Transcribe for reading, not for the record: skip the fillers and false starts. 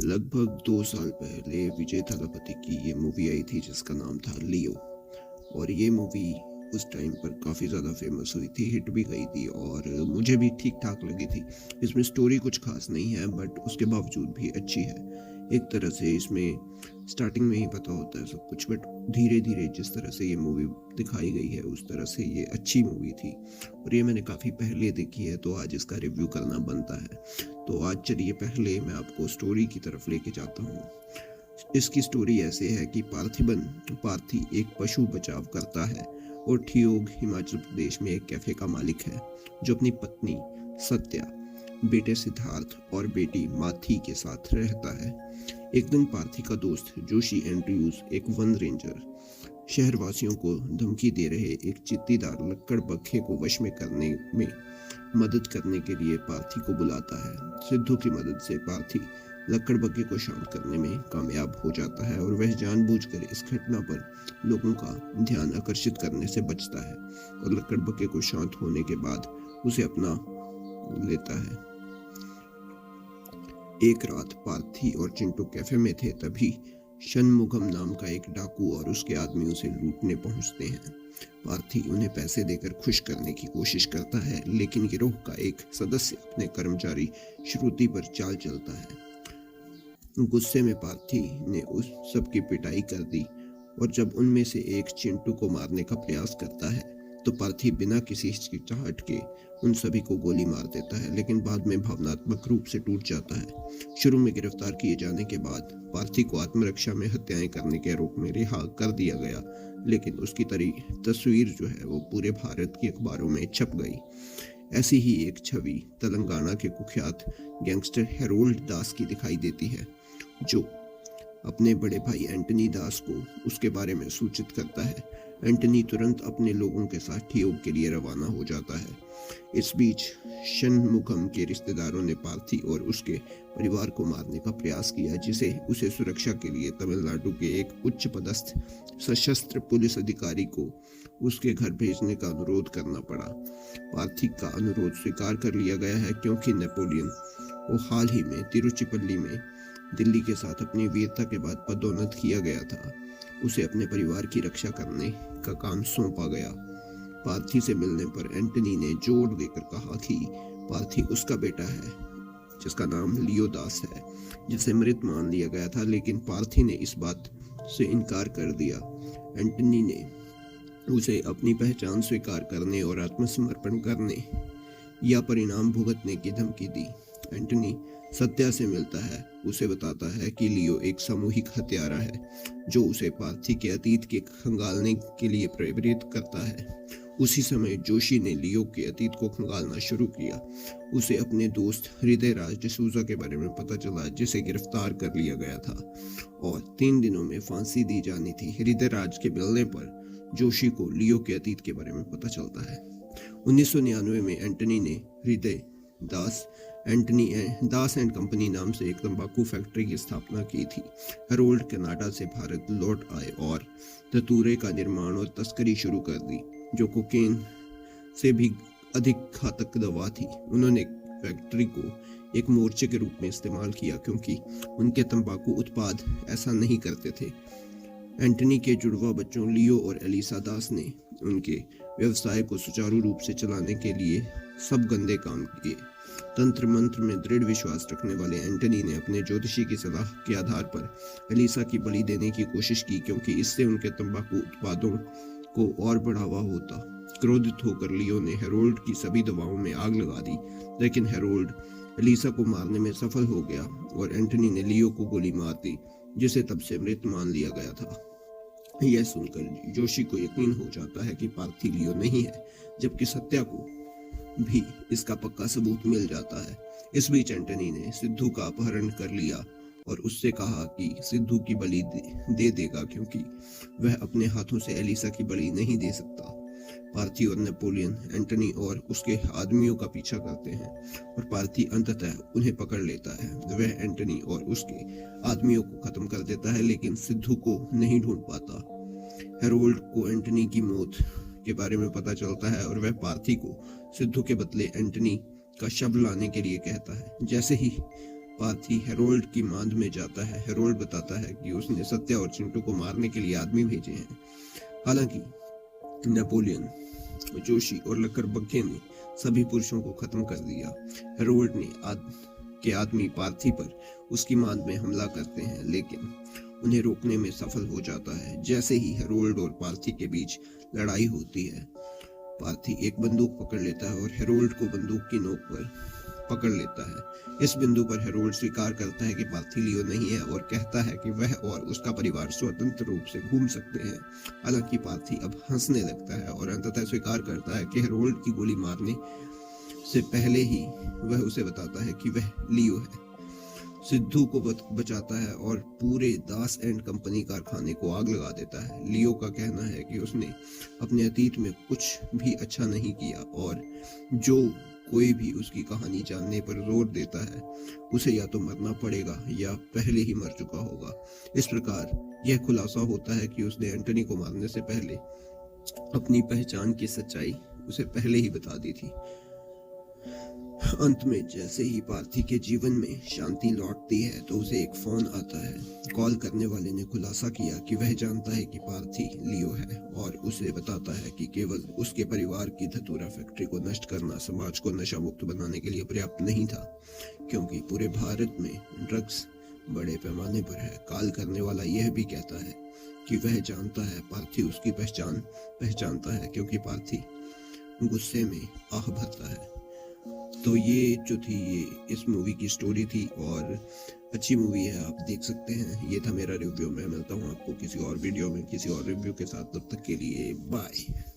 लगभग 2 साल पहले विजय थालापति की ये मूवी आई थी जिसका नाम था लियो। और ये मूवी उस टाइम पर काफ़ी ज़्यादा फेमस हुई थी, हिट भी गई थी और मुझे भी ठीक-ठाक लगी थी। इसमें स्टोरी कुछ ख़ास नहीं है बट उसके बावजूद भी अच्छी है। एक तरह से इसमें स्टार्टिंग में ही पता होता है सब कुछ बट धीरे-धीरे जिस तरह से ये मूवी दिखाई गई है उस तरह से ये अच्छी मूवी थी। और ये मैंने काफ़ी पहले देखी है तो आज इसका रिव्यू करना बनता है। तो आज चलिए पहले मैं आपको स्टोरी की तरफ लेके जाता हूँ। इसकी स्टोरी ऐसे है कि पार्थी एक पशु बचाव करता है और ठियोग हिमाचल प्रदेश में एक कैफे का मालिक है जो अपनी पत्नी सत्या, बेटे सिद्धार्थ और बेटी माथी के साथ रहता है। एक दिन पार्थी का दोस्त जोशी एंड्रयूज एक वन रेंजर शहरवासियों को धमकी दे रहे एक चित्तीदार लक्कड़ बग्घे को वश में करने में मदद करने के लिए पार्थी को बुलाता है। सिद्धू की मदद से पार्थी लक्कड़ बग्घे को शांत करने में कामयाब हो जाता है और वह जानबूझकर इस घटना पर लोगों का ध्यान आकर्षित करने से बचता है और लक्कड़ बग्घे को शांत होने के बाद उसे अपना लेता है। एक रात पार्थी और चिंटू कैफे में थे, तभी शनमुगम नाम का एक डाकू और उसके आदमी उसे लूटने पहुंचते हैं। पार्थी उन्हें पैसे देकर खुश करने की कोशिश करता है लेकिन गिरोह का एक सदस्य अपने कर्मचारी श्रुति पर चाल चलता है। गुस्से में पार्थी ने उस सबकी पिटाई कर दी और जब उनमें से एक चिंटू को मारने का प्रयास करता है तो पार्थी बिना किसी हिचकिचाहट के उन सभी को गोली मार देता है लेकिन बाद में भावनात्मक रूप से टूट जाता है। शुरू में गिरफ्तार किए जाने के बाद पार्थी को आत्मरक्षा में हत्याएं करने के आरोप में रिहा कर दिया गया लेकिन उसकी तस्वीर जो है वो पूरे भारत की अखबारों में छप गई। ऐसी ही एक छवि तेलंगाना के कुख्यात गैंगस्टर हेरोल्ड दास की दिखाई देती है जो अपने बड़े भाई एंटनी दास को उसके बारे में सूचित करता है। एंटनी तुरंत अपने लोगों के साथ ठियोग के लिए रवाना हो जाता है। इस बीच शनमुगम के रिश्तेदारों ने पार्थी और उसके परिवार को मारने का प्रयास किया जिसे उसे सुरक्षा के लिए तमिलनाडु के एक उच्च पदस्थ सशस्त्र पुलिस अधिकारी को उसके घर भेजने का अनुरोध करना पड़ा। पार्थी का अनुरोध स्वीकार कर लिया गया है क्योंकि नेपोलियन को हाल ही में तिरुचिपल्ली में दिल्ली के साथ अपनी वीरता के बाद पदोन्नत किया गया था। उसे अपने परिवार की रक्षा करने का काम सौंपा गया। पार्थी से मिलने पर एंटनी ने जोर देकर कहा कि पार्थी उसका बेटा है जिसका नाम लियो दास है जिसे मृत मान लिया गया था लेकिन पार्थी ने इस बात से इनकार कर दिया। एंटनी ने उसे अपनी पहचान स्वीकार करने और आत्मसमर्पण करने या परिणाम भुगतने की धमकी दी। एंटनी सत्या से मिलता है, उसे बताता है कि लियो एक सामूहिक हत्यारा है जो उसे पार्थी के अतीत के खंगालने के लिए प्रेरित करता है। उसी समय जोशी ने लियो के अतीत को खंगालना शुरू किया। उसे अपने दोस्त हृदय राज डिसूजा के बारे में पता चला जिसे गिरफ्तार कर लिया गया था और 3 दिनों में फांसी दी जानी थी। हृदय राज के मिलने पर जोशी को लियो के अतीत के बारे में पता चलता है। 1999 में एंटनी ने हृदय दास एंड कंपनी नाम से एक तंबाकू फैक्ट्री की स्थापना की थी। हेरोल्ड कनाडा से भारत लौट आए और धतूरे का निर्माण और तस्करी शुरू कर दी जो कोकेन से भी अधिक घातक दवा थी। उन्होंने फैक्ट्री को एक मोर्चे के रूप में इस्तेमाल किया क्योंकि उनके तंबाकू उत्पाद ऐसा नहीं करते थे। एंटनी के जुड़वा बच्चों लियो और एलिसा दास ने उनके व्यवसाय को सुचारू रूप से चलाने के लिए सब गंदे काम किए। तंत्र मंत्र में दृढ़ विश्वास रखने वाले एंटनी ने अपने ज्योतिषी की सलाह के आधार पर एलिसा की बलि देने की कोशिश की क्योंकि इससे उनके तंबाकू उत्पादों को और बढ़ावा होता। क्रोधित होकर लियो ने हेरोल्ड की सभी दवाओं में आग लगा दी लेकिन हेरोल्ड एलिसा को मारने में सफल हो गया और एंटनी ने लियो को गोली मार दी जिसे तब से मृत मान लिया गया था। यह सुनकर जोशी को यकीन हो जाता है कि पार्थी लियो नहीं है जबकि सत्या को भी इसका पक्का सबूत मिल जाता है। इस बीच एंटनी ने सिद्धू का अपहरण कर लिया और उससे कहा कि सिद्धू की बलि दे देगा क्योंकि वह अपने हाथों से एलिसा की बलि नहीं दे सकता। पार्थी और नेपोलियन एंटनी और उसके आदमियों का पीछा करते हैं और पार्थी अंततः उन्हें पकड़ लेता है। वह एंटनी और उसके आदमियों को खत्म कर देता है लेकिन सिद्धू को नहीं ढूंढ पाता। हेरोल्ड को एंटनी की मौत के बारे में पता चलता है और वह पार्थी को सिद्धू के बदले एंटनी का शव लाने के लिए कहता है। जैसे ही पार्थी हेरोल्ड की मांद में जाता है। हेरोल्ड बताता है कि उसने सत्या और चिंटू को मारने के लिए आदमी भेजे हैं। हालांकि नेपोलियन, जोशी और लकड़बग्घे ने सभी पुरुषों को खत्म कर दिया। हेरोल्ड के आदमी पार्थी पर उसकी मांद में हमला करते हैं, लेकिन उन्हें रोकने में सफल हो जाता है। जैसे ही हेरोल्ड और पार्थी के बीच लड़ाई होती है, पार्थी एक बंदूक पकड़ लेता है और हेरोल्ड को बंदूक की नोक पर पकड़ लेता है। इस बिंदु पर हेरोल्ड स्वीकार करता है कि पार्थी लियो नहीं है और कहता है कि वह और उसका परिवार स्वतंत्र रूप से घूम सकते हैं। हालांकि पार्थी अब हंसने लगता है और अंततः स्वीकार करता है कि हेरोल्ड की गोली मारने से पहले ही वह उसे बताता है कि वह लियो है। सिद्धू को बचाता है और पूरे दास एंड कंपनी कारखाने को आग लगा देता है। लियो का कहना है कि उसने अपने अतीत में कुछ भी अच्छा नहीं किया और जो कोई भी उसकी कहानी जानने पर जोर देता है उसे या तो मरना पड़ेगा या पहले ही मर चुका होगा। इस प्रकार यह खुलासा होता है कि उसने एंटनी को मारने से पहले अपनी पहचान की सच्चाई उसे पहले ही बता दी थी। अंत में जैसे ही पार्थी के जीवन में शांति लौटती है तो उसे एक फोन आता है। कॉल करने वाले ने खुलासा किया कि वह जानता है कि पार्थी लियो है और उसे बताता है कि केवल उसके परिवार की धतूरा फैक्ट्री को नष्ट करना समाज को नशा मुक्त बनाने के लिए पर्याप्त नहीं था, क्योंकि पूरे भारत में ड्रग्स बड़े पैमाने पर है। कॉल करने वाला यह भी कहता है कि वह जानता है पार्थी उसकी पहचानता है, क्योंकि पार्थी गुस्से में आह भरता है। तो ये जो थी ये इस मूवी की स्टोरी थी और अच्छी मूवी है, आप देख सकते हैं। ये था मेरा रिव्यू। मैं मिलता हूँ आपको किसी और वीडियो में किसी और रिव्यू के साथ। तब तक के लिए बाय।